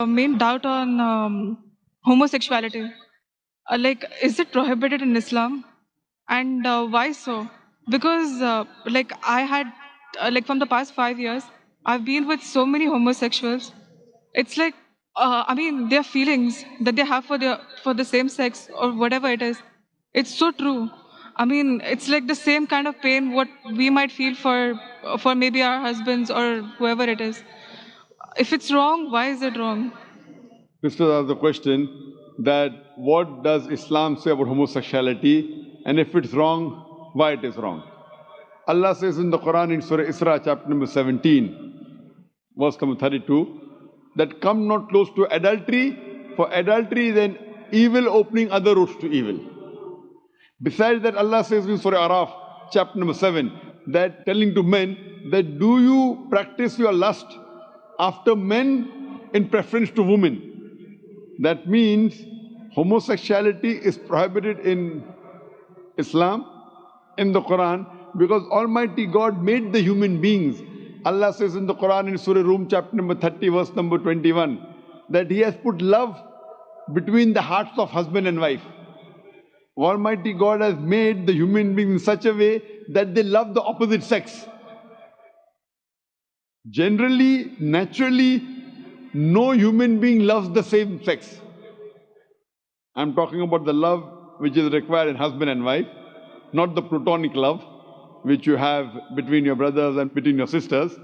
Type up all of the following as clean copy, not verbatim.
main doubt on homosexuality. Is it prohibited in Islam? And why so? Because, I had, from the past 5 years, I've been with so many homosexuals. It's like, their feelings that they have for the same sex or whatever it is. It's so true. It's like the same kind of pain what we might feel for maybe our husbands or whoever it is. If it's wrong, why is it wrong? Sister asked the question that what does Islam say about homosexuality, and if it's wrong, why it is wrong. Allah says in the Quran in Surah Isra chapter number 17, verse number 32, that come not close to adultery, for adultery is an evil opening other roads to evil. Besides that, Allah says in Surah Araf chapter number 7, that telling to men that do you practice your lust after men in preference to women. That means homosexuality is prohibited in Islam, in the Quran, because Almighty God made the human beings. Allah says in the Quran in Surah Rum chapter number 30 verse number 21 that He has put love between the hearts of husband and wife. Almighty God has made the human beings in such a way that they love the opposite sex. Generally, naturally, no human being loves the same sex. I'm talking about the love which is required in husband and wife, not the platonic love which you have between your brothers and between your sisters.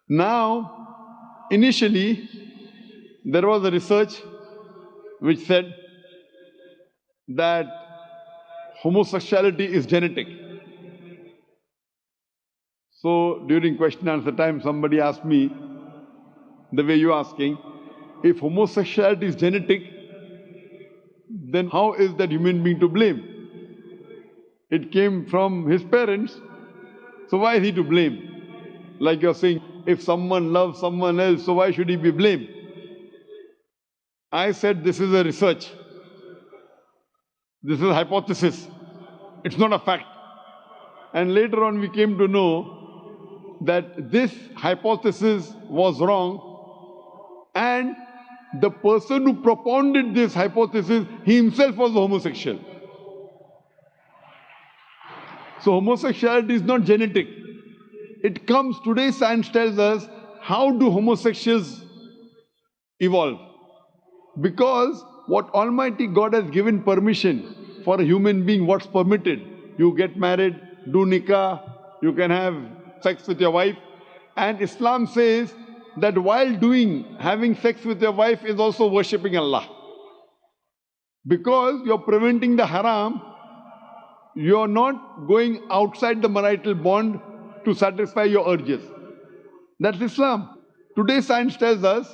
Now, initially, there was a research which said that homosexuality is genetic. So during question and answer time, somebody asked me, the way you're asking, if homosexuality is genetic, then how is that human being to blame? It came from his parents, so why is he to blame? Like you're saying, if someone loves someone else, so why should he be blamed? I said this is a research. This is a hypothesis. It's not a fact. And later on we came to know that this hypothesis was wrong, and the person who propounded this hypothesis, he himself was a homosexual. So homosexuality is not genetic. It comes, today science tells us, how do homosexuals evolve? Because what Almighty God has given permission for a human being, what's permitted. You get married, do nikah, you can have sex with your wife. And Islam says that while having sex with your wife is also worshipping Allah. Because you're preventing the haram, you're not going outside the marital bond to satisfy your urges. That's Islam. Today science tells us,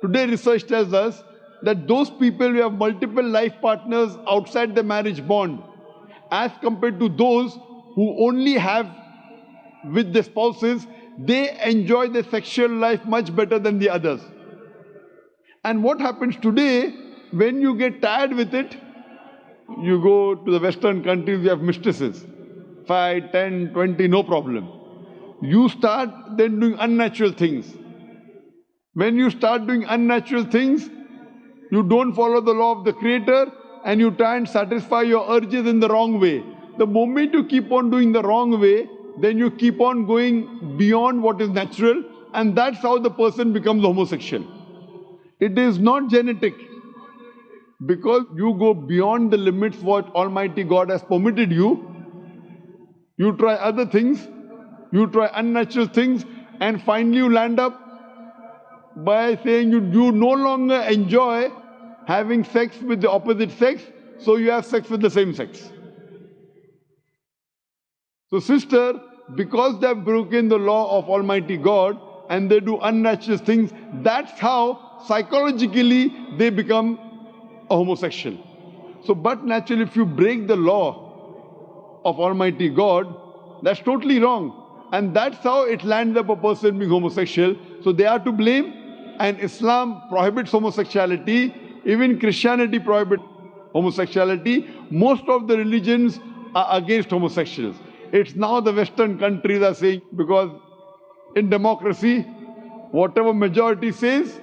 today research tells us that those people who have multiple life partners outside the marriage bond, as compared to those who only have with the spouses, they enjoy their sexual life much better than the others. And what happens today, when you get tired with it, you go to the Western countries, you have mistresses. 5, 10, 20, no problem. You start then doing unnatural things. When you start doing unnatural things, you don't follow the law of the Creator and you try and satisfy your urges in the wrong way. The moment you keep on doing the wrong way, then you keep on going beyond what is natural, and that's how the person becomes homosexual. It is not genetic. Because you go beyond the limits what Almighty God has permitted you, you try other things, you try unnatural things, and finally you land up by saying you no longer enjoy having sex with the opposite sex, so you have sex with the same sex. So sister, because they have broken the law of Almighty God and they do unnatural things, that's how psychologically they become a homosexual. So, but naturally, if you break the law of Almighty God, that's totally wrong. And that's how it lands up a person being homosexual. So they are to blame, and Islam prohibits homosexuality. Even Christianity prohibits homosexuality. Most of the religions are against homosexuals. It's now the Western countries are saying, because in democracy, whatever majority says,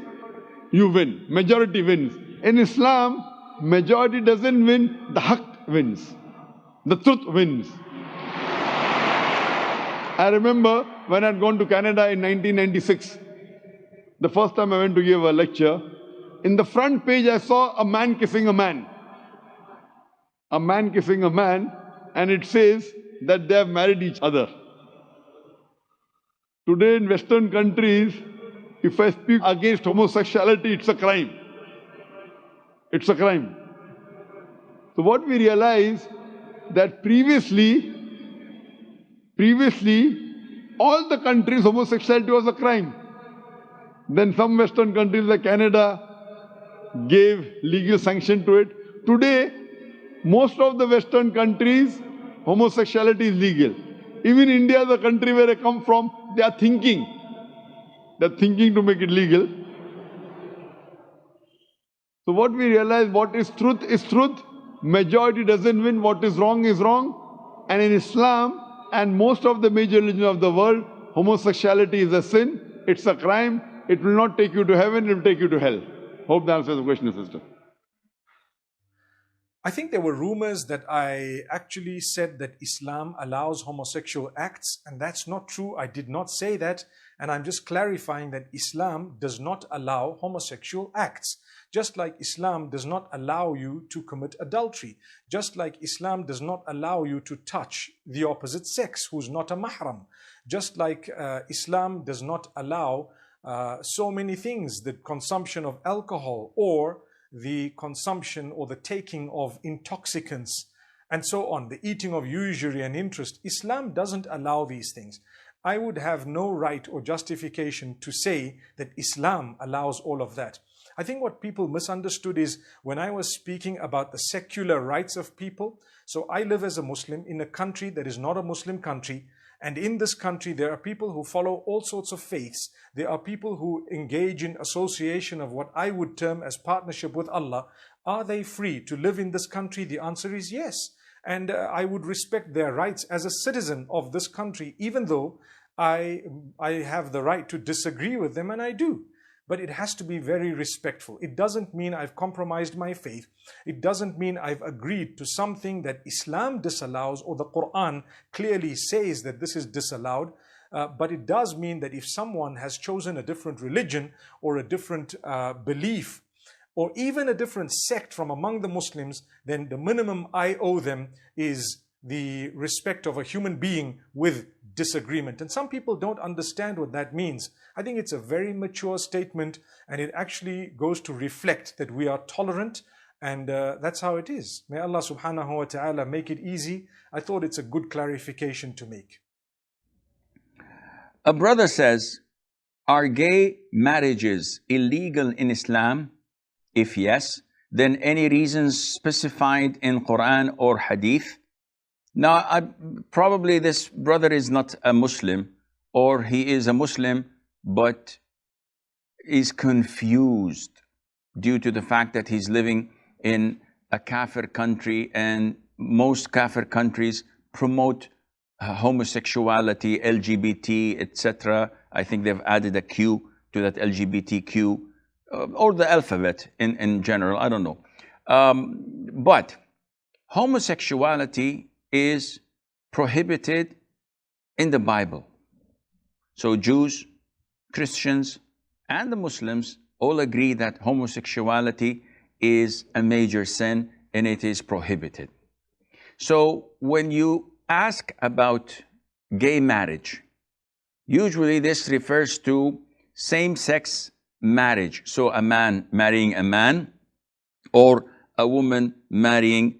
you win. Majority wins. In Islam, majority doesn't win, the haqq wins. The truth wins. I remember when I'd gone to Canada in 1996, the first time I went to give a lecture, in the front page I saw a man kissing a man. A man kissing a man, and it says that they have married each other. Today in Western countries, if I speak against homosexuality, it's a crime. It's a crime. So what we realize that previously, all the countries homosexuality was a crime. Then some Western countries like Canada gave legal sanction to it. Today, most of the Western countries, homosexuality is legal. Even India, the country where I come from, they are thinking to make it legal. So what we realize, what is truth. Majority doesn't win. What is wrong is wrong. And in Islam and most of the major religions of the world, homosexuality is a sin. It's a crime. It will not take you to heaven. It will take you to hell. Hope that answers the question, sister. I think there were rumors that I actually said that Islam allows homosexual acts, and that's not true. I did not say that, and I'm just clarifying that Islam does not allow homosexual acts. Just like Islam does not allow you to commit adultery, just like Islam does not allow you to touch the opposite sex who's not a mahram, just like Islam does not allow so many things, the consumption of alcohol or the consumption or the taking of intoxicants and so on, the eating of usury and interest. Islam doesn't allow these things. I would have no right or justification to say that Islam allows all of that. I think what people misunderstood is when I was speaking about the secular rights of people. So I live as a Muslim in a country that is not a Muslim country. And in this country, there are people who follow all sorts of faiths. There are people who engage in association of what I would term as partnership with Allah. Are they free to live in this country? The answer is yes. And I would respect their rights as a citizen of this country, even though I have the right to disagree with them, and I do. But it has to be very respectful. It doesn't mean I've compromised my faith. It doesn't mean I've agreed to something that Islam disallows or the Quran clearly says that this is disallowed. But it does mean that if someone has chosen a different religion or a different belief or even a different sect from among the Muslims, then the minimum I owe them is the respect of a human being with disagreement. And some people don't understand what that means. I think it's a very mature statement, and it actually goes to reflect that we are tolerant, and that's how it is. May Allah subhanahu wa ta'ala make it easy. I thought it's a good clarification to make. A brother says, are gay marriages illegal in Islam? If yes, then any reasons specified in Quran or Hadith? Now, probably this brother is not a Muslim, or he is a Muslim, but is confused due to the fact that he's living in a kafir country, and most kafir countries promote homosexuality, LGBT, etc. I think they've added a Q to that LGBTQ, or the alphabet in general, I don't know. But homosexuality is prohibited in the Bible. So Jews, Christians, and the Muslims all agree that homosexuality is a major sin and it is prohibited. So when you ask about gay marriage, usually this refers to same-sex marriage. So a man marrying a man or a woman marrying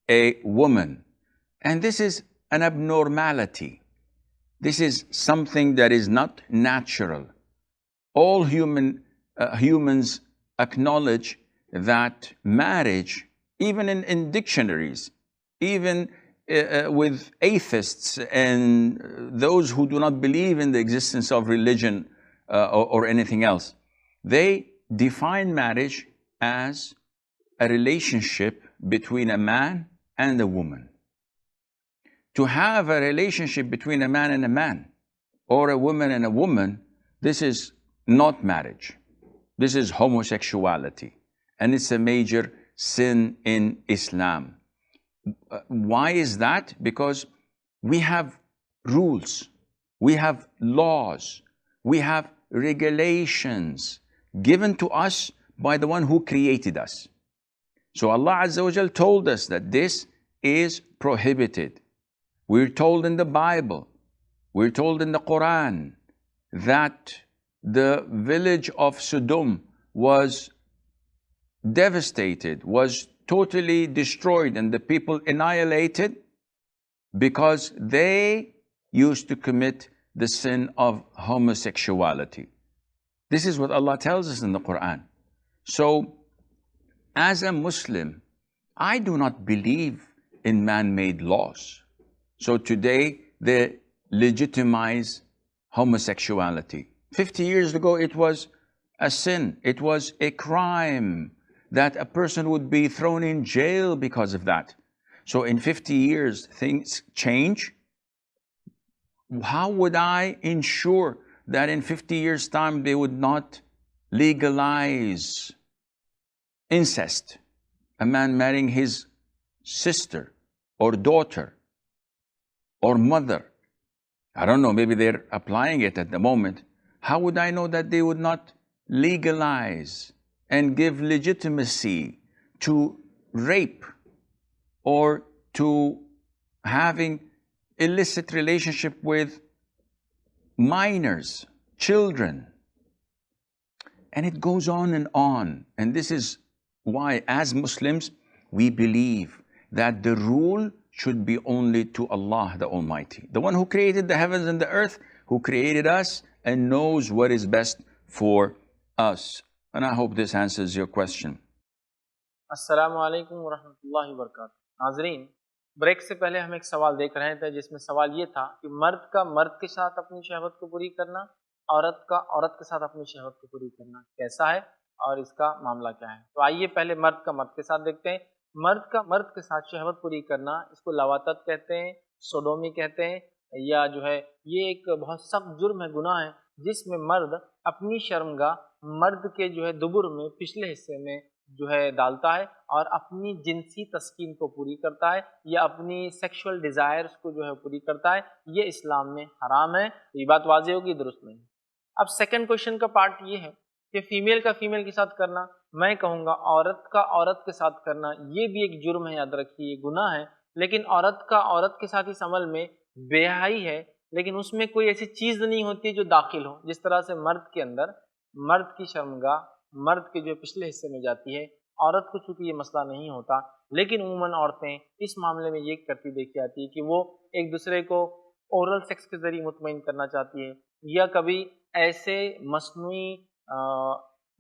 a woman. And this is an abnormality. This is something that is not natural. All humans acknowledge that marriage, even in dictionaries, even with atheists and those who do not believe in the existence of religion or anything else, they define marriage as a relationship between a man and a woman. To have a relationship between a man and a man, or a woman and a woman, this is not marriage. This is homosexuality, and it's a major sin in Islam. Why is that? Because we have rules, we have laws, we have regulations given to us by the one who created us. So Allah Azza wa Jal told us that this is prohibited. We're told in the Bible, we're told in the Quran that the village of Sodom was devastated, was totally destroyed, and the people annihilated because they used to commit the sin of homosexuality. This is what Allah tells us in the Quran. So, as a Muslim, I do not believe in man-made laws. So today, they legitimize homosexuality. 50 years ago, it was a sin. It was a crime that a person would be thrown in jail because of that. So in 50 years, things change. How would I ensure that in 50 years' time they would not legalize incest? A man marrying his sister or daughter or mother. I don't know, maybe they're applying it at the moment. How would I know that they would not legalize and give legitimacy to rape or to having illicit relationship with minors, children? And it goes on and on. And this is why, as Muslims, we believe that the rule should be only to Allah the Almighty, the one who created the heavens and the earth, who created us and knows what is best for us. And I hope this answers your question. السلام علیکم ورحمۃ اللہ وبرکاتہ. ناظرین، break سے پہلے ہم ایک سوال دیکھ رہے تھے جس میں سوال یہ تھا کہ مرد کا مرد کے ساتھ اپنی شہوت کو پوری کرنا، عورت کا عورت کے ساتھ اپنی شہوت کو پوری کرنا کیسا ہے اور اس کا معاملہ کیا ہے. تو آئیے پہلے مرد کا مرد کے ساتھ دیکھتے ہیں. مرد کا مرد کے ساتھ شہوت پوری کرنا، اس کو لواطت کہتے ہیں، سوڈومی کہتے ہیں، یا جو ہے یہ ایک بہت سخت جرم ہے، گناہ ہے، جس میں مرد اپنی شرمگاہ مرد کے جو ہے دبر میں پچھلے حصے میں جو ہے ڈالتا ہے اور اپنی جنسی تسکین کو پوری کرتا ہے یا اپنی سیکشول ڈیزائرز کو جو ہے پوری کرتا ہے. یہ اسلام میں حرام ہے. یہ بات واضح ہوگی، درست نہیں. اب سیکنڈ کوشچن کا پارٹ یہ ہے کہ فیمیل کا فیمیل کے ساتھ کرنا، میں کہوں گا عورت کا عورت کے ساتھ کرنا یہ بھی ایک جرم ہے، یاد رکھیے، گناہ ہے. لیکن عورت کا عورت کے ساتھ اس عمل میں بے حیائی ہے، لیکن اس میں کوئی ایسی چیز نہیں ہوتی جو داخل ہو. جس طرح سے مرد کے اندر مرد کی شرمگاہ مرد کے جو پچھلے حصے میں جاتی ہے، عورت کو چونکہ یہ مسئلہ نہیں ہوتا، لیکن عموماً عورتیں اس معاملے میں یہ کرتی دیکھی جاتی ہے کہ وہ ایک دوسرے کو اورل سیکس کے ذریعے مطمئن کرنا چاہتی ہے، یا کبھی ایسے مصنوعی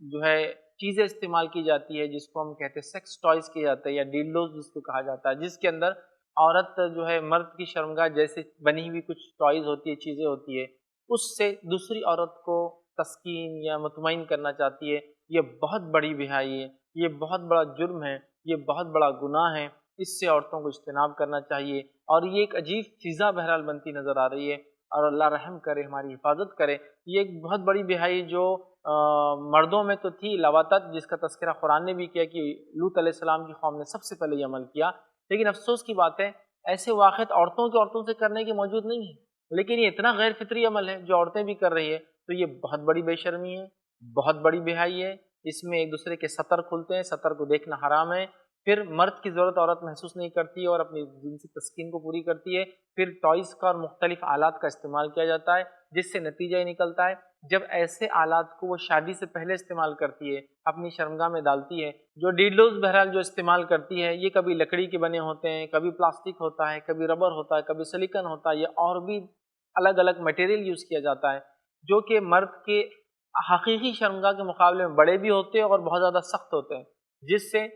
جو ہے چیزیں استعمال کی جاتی ہے جس کو ہم کہتے ہیں سیکس ٹوائز کیے جاتے ہیں، یا ڈیلڈوز جس کو کہا جاتا ہے، جس کے اندر عورت جو ہے مرد کی شرمگاہ جیسے بنی ہوئی کچھ ٹوائز ہوتی ہے، چیزیں ہوتی ہے، اس سے دوسری عورت کو تسکین یا مطمئن کرنا چاہتی ہے. یہ بہت بڑی بہائی ہے، یہ بہت بڑا جرم ہے، یہ بہت بڑا گناہ ہے. اس سے عورتوں کو اجتناب کرنا چاہیے. اور یہ ایک عجیب فضا بہرحال بنتی نظر آ رہی ہے، اور اللہ رحم کرے، ہماری حفاظت کرے. یہ ایک بہت بڑی بہائی جو مردوں میں تو تھی، لواطت، جس کا تذکرہ قرآن نے بھی کیا کہ لوط علیہ السلام کی قوم نے سب سے پہلے یہ عمل کیا. لیکن افسوس کی بات ہے ایسے واقعات عورتوں سے کرنے کے موجود نہیں ہیں. لیکن یہ اتنا غیر فطری عمل ہے جو عورتیں بھی کر رہی ہے، تو یہ بہت بڑی بے شرمی ہے، بہت بڑی بہائی ہے. اس میں ایک دوسرے کے سطر کھلتے ہیں، سطر کو دیکھنا حرام ہے. پھر مرد کی ضرورت عورت محسوس نہیں کرتی اور اپنی جنسی تسکین کو پوری کرتی ہے. پھر ٹوائز کا اور مختلف آلات کا استعمال کیا جاتا ہے، جس سے نتیجہ یہ نکلتا ہے جب ایسے آلات کو وہ شادی سے پہلے استعمال کرتی ہے، اپنی شرمگاہ میں ڈالتی ہے. جو ڈیلڈوز بہرحال جو استعمال کرتی ہے، یہ کبھی لکڑی کے بنے ہوتے ہیں، کبھی پلاسٹک ہوتا ہے، کبھی ربر ہوتا ہے، کبھی سلیکن ہوتا ہے، یا اور بھی الگ الگ مٹیریل یوز کیا جاتا ہے، جو کہ مرد کے حقیقی شرمگاہ کے مقابلے میں بڑے بھی ہوتے ہیں اور بہت زیادہ سخت ہوتے ہیں، جس سے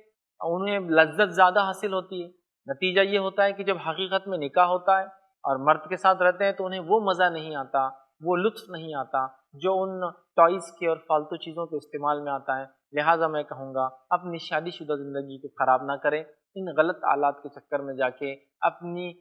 انہیں لذت زیادہ حاصل ہوتی ہے. نتیجہ یہ ہوتا ہے کہ جب حقیقت میں نکاح ہوتا ہے اور مرد کے ساتھ رہتے ہیں تو انہیں وہ مزہ نہیں آتا، وہ لطف نہیں آتا جو ان ٹوائز کے اور فالتو چیزوں کے استعمال میں آتا ہے. لہٰذا میں کہوں گا اپنی شادی شدہ زندگی کو خراب نہ کریں ان غلط آلات کے چکر میں جا کے. اپنی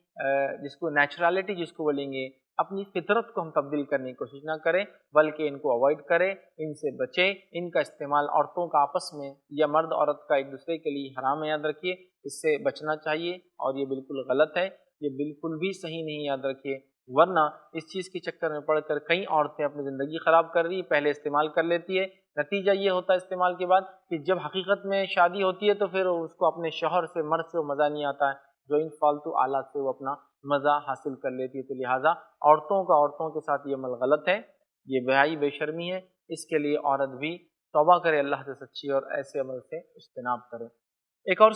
جس کو نیچرلٹی جس کو بولیں گے، اپنی فطرت کو ہم تبدیل کرنے کی کوشش نہ کریں، بلکہ ان کو اوائڈ کریں، ان سے بچیں۔ ان کا استعمال عورتوں کا آپس میں یا مرد عورت کا ایک دوسرے کے لیے حرام ہے، یاد رکھیے، اس سے بچنا چاہیے، اور یہ بالکل غلط ہے، یہ بالکل بھی صحیح نہیں، یاد رکھیے۔ ورنہ اس چیز کے چکر میں پڑھ کر کئی عورتیں اپنی زندگی خراب کر رہی ہیں، پہلے استعمال کر لیتی ہے، نتیجہ یہ ہوتا ہے استعمال کے بعد کہ جب حقیقت میں شادی ہوتی ہے تو پھر اس کو اپنے شوہر سے، مرد سے وہ مزہ نہیں آتا ہے، جو ان فالتو آلات سے وہ اپنا مزہ حاصل کر لیتی ہے۔ تو لہٰذا عورتوں کا عورتوں کے ساتھ یہ عمل غلط ہے، یہ بے بے شرمی ہے، اس کے لیے عورت بھی توبہ کرے اللہ سے سچی اور ایسے عمل سے اجتناب کرے۔ ایک اور